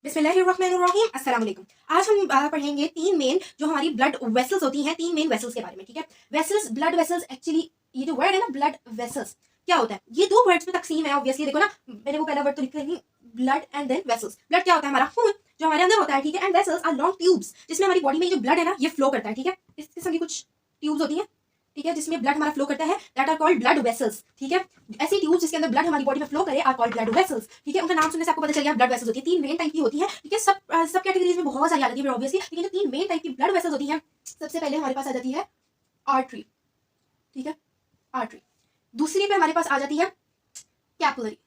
बिस्मिल्लाहिर्रहमानिर्रहीम अस्सलाम वालेकुम। आज हम पढ़ेंगे तीन मेन जो हमारी ब्लड वेसल्स होती हैं, तीन मेन वेसल्स के बारे में। ठीक है, वेसल्स, ब्लड वेसल्स, एक्चुअली ये जो वर्ड है ना ब्लड वेसल्स, क्या होता है? ये दो वर्ड्स में तकसीम है। ऑब्वियसली देखो ना, मैंने वो पहला वर्ड तो लिखा नहीं, blood and then vessels. Blood क्या होता है? हमारा खून जो हमारे अंदर होता है। ठीक है, and vessels are long tubes जिसमें हमारी बॉडी में जो ब्लड है ना ये फ्लो करता है। ठीक है, इस किस्म की कुछ ट्यूब्स होती हैं। ठीक है, जिसमें ब्लड हमारा फ्लो करता है, that are called blood vessels. ठीक है, ऐसी ट्यूब जिसके अंदर ब्लड हमारी बॉडी में फ्लो करे आर कॉल्ड ब्लड वेसल्स। ठीक है, उनका नाम सुनने से आपको पता चल गया ब्लड वेसल्स होती है। तीन मेन टाइप की होती है। ठीक है, सब कैटेगरीज में बहुत सारी आती है ऑब्वियसली, लेकिन जो तीन मेन टाइप की ब्लड वेसल्स होती है, सबसे पहले हमारे पास आ जाती है आर्टरी। ठीक है, आर्टरी। दूसरी पे हमारे पास आ जाती है कैपिलरी,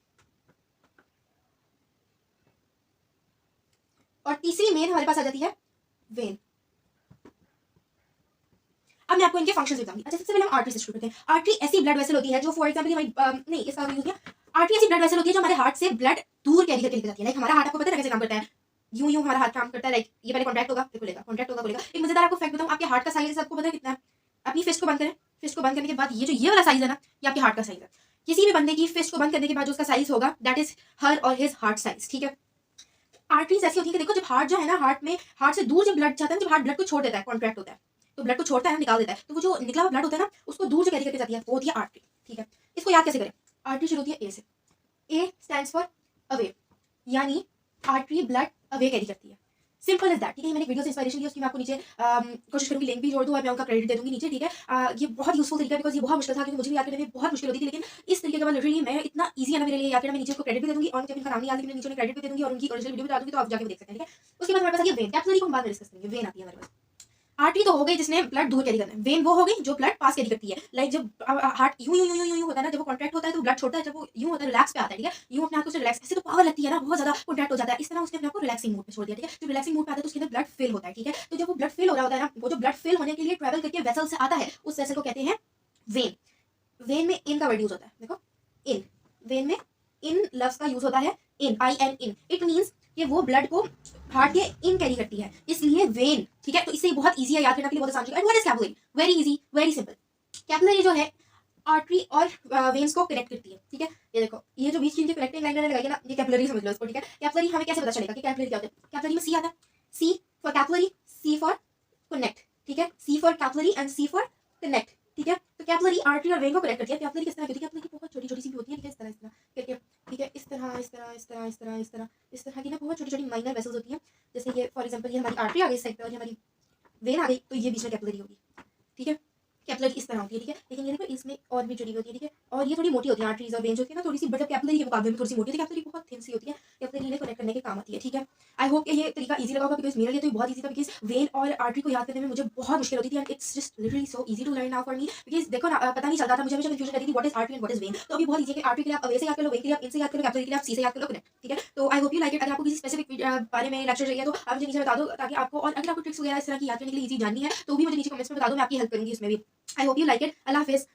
और तीसरी मेन हमारे पास आ जाती है वेन। अब मैं आपको इनके फंक्शंस बताऊंगी। अच्छा, सबसे पहले हम आर्टरी से शुरू करते हैं। आर्टरी ऐसी ब्लड वेसल होती है जो फॉर एग्जांपल हमारी नहीं इसका यूज किया। आर्टरी ऐसी ब्लड वेसल होती है जो हमारे हार्ट से ब्लड दूर कैरी करके लेके जाती है। लाइक हमारा हार्ट आपको पता है कैसे काम करता है? यूं यूं हमारा हार्ट काम करता है। लाइक ये पहले कॉन्ट्रैक्ट होगा फिर खुलेगा, कॉन्ट्रैक्ट होगा खुलेगा। एक मजेदार आपको फैक्ट बताऊं, आपके हार्ट का साइज आपको पता है कितना है? अपनी फिस्ट को बंद करें, फिस्ट को बंद करने के बाद ये जो ये वाला साइज है ना, ये आपके हार्ट का साइज है। किसी भी बंदे की फिस्ट को बंद करने के बाद जो उसका साइज होगा, दैट इज हर और हिज हार्ट साइज। ठीक है, आर्टरीज ऐसी होती है कि देखो, जब हार्ट जो है ना, हार्ट में हार्ट से दूर जब ब्लड जाता है, जब हार्ट ब्लड को छोड़ देता है, कॉन्ट्रैक्ट होता है, तो ब्लड को छोड़ता है, निकाल देता है, तो वो जो निकला हुआ ब्लड होता है ना, उसको दूर जो कैरी करके जाती है वो होती है आर्टरी। ठीक है, इसको याद कैसे करें? आर्टरी शुरू होती है ए से। ए स्टैंड्स फॉर अवे, यानी आर्टरी ब्लड अवे कैरी करती है। Simple is that. ठीक है, मैंने एक वीडियो से इंस्पिरेशन ली, उसकी मैं आपको नीचे कोशिश करूंगी लिंक भी जोड़ दूं और मैं उनका क्रेडिट दे दूंगी नीचे। ठीक है, ये बहुत यूजफुल तरीका है, बिकॉज ये बहुत मुश्किल था, क्योंकि मुझे भी याद करने में बहुत मुश्किल होती थी, लेकिन इस तरीके का लिटरली मैं इतना ईजी है ना मेरे लिए याद करना। मैं नीचे उसको क्रेडिट भी दे दूंगी, और जब इनका नाम नहीं याद है मैं नीचे क्रेडिट भी दे दूंगी और उनकी ओरिजिनल वीडियो भी डाल दूंगी, तो आप जाके देख सकते हैं। ठीक है, उसके बाद हमारे पास ये वेन, कैपिलरी को हम बाद में डिस्कस करेंगे। वेन आती है हमारे पास। आर्टरी तो हो गई जिसने ब्लड दूर कैरी करना है। वेन वो हो गई जो ब्लड पास कैरी करती है। लाइक जब हार्ट यूं यूं यूं यूं यूं होता है ना, जब वो कॉन्ट्रैक्ट होता है तो ब्लड छोड़ता है, जब वो यूं होता है रिलैक्स पे आता है। ठीक है, यूं अपने हाथ को रिलैक्स, ऐसे तो पावर लगती है ना, बहुत ज्यादा कॉन्ट्रैक्ट हो जाता है, इस तरह उसने अपने आप को रिलैक्सिंग मोड पे छोड़ दिया। ठीक है, जब रिलैक्सिंग मोड पे आता है तो उसके अंदर ब्लड फिल होता है। ठीक है, तो जब वो ब्लड फिल हो रहा होता है ना, वो जो ब्लड फिल होने के लिए ट्रेवल करके वेसल से आता है, उस वेसल को कहते हैं वेन। वेन में इन का वर्ड यूज होता है, देखो इन। वेन में इन लफ्ज का यूज होता है, in, I N in. It means कि वो ब्लड को हार्ट के इन कैरी करती है, इसलिए वेन। ठीक है, तो इससे बहुत इजी है याद करना के लिए, बहुत आसान है। And what is capillary? Very easy, very simple. Capillary जो है आर्टरी और वेन्स को कनेक्ट करती है। ठीक है, ये देखो, ये जो बीच की कनेक्टिंग लाइन मैंने लगाई है ना, ये कैपिलरी समझ लो इसको। ठीक है, कैपिलरी हमें कैसे पता चलेगा कि कैपिलरी क्या होता है? कैपिलरी में सी आता है, C for capillary, C for connect. ठीक है, C for capillary and C for connect. ठीक है, तो कैपिलरी आर्टरी और वेन को कनेक्ट करती है। कैपिलरी किस तरह की होती है? कैपिलरी बहुत छोटी छोटी सी भी होती है। ठीक है, इस तरह करके। ठीक है, इस तरह इस तरह इस तरह इस तरह इस तरह इस तरह की ना बहुत छोटी छोटी माइनर वेसल्स होती हैं। जैसे ये फॉर एग्जांपल, ये हमारी आर्टरी आ गई इस साइड पे और ये हमारी वेन आ गई, तो ये बीच में कैपिलरी होगी। ठीक है, कैपिलरी इस तरह होती है। ठीक है, लेकिन ये देखो इसमें और भी जुड़ी होती है। ठीक है, और ये थोड़ी मोटी होती है आर्टरीज और वेन्स होती है ना, थोड़ी सी, बट कैपिलरी के मुकाबले में थोड़ी सी मोटी होती है। कैपिलरी बहुत थिन सी होती है, कैपिलरी में कनेक्ट करने के काम आती है। ठीक है, आई होप कि ये तरीका इजी लगा होगा, बिकॉज मेरे लिए तो बहुत इजी था, बिकॉज वेन और आर्टरी को याद करने में मुझे बहुत मुश्किल होती थी, and it's just literally so easy to learn now for me. Because देखो ना, पता नहीं चलता था, मुझे हमेशा कंफ्यूजन रहती थी what is artery and what is when. तो अभी बहुत इजी है कि आर्टरी के लिए आप अवे से याद कर लो, वेन के लिए आप इन से याद कर लो, कैपिलरी के लिए आप सी से याद कर लो, कनेक्ट। ठीक है, तो आई होप यू लाइक इट। अगर आपको किसी स्पेसिफिक बारे में लेक्चर चाहिए तो आप मुझे नीचे बता दो, ताकि आपको, और अगर आपको ट्रिक्स वगैरह इस तरह की याद करने के लिए इजी जाननी है तो भी मुझे नीचे कमेंट्स में बता दो, मैं आपकी हेल्प करूंगी उसमें भी। I hope you like it. अल्लाह हाफिज़।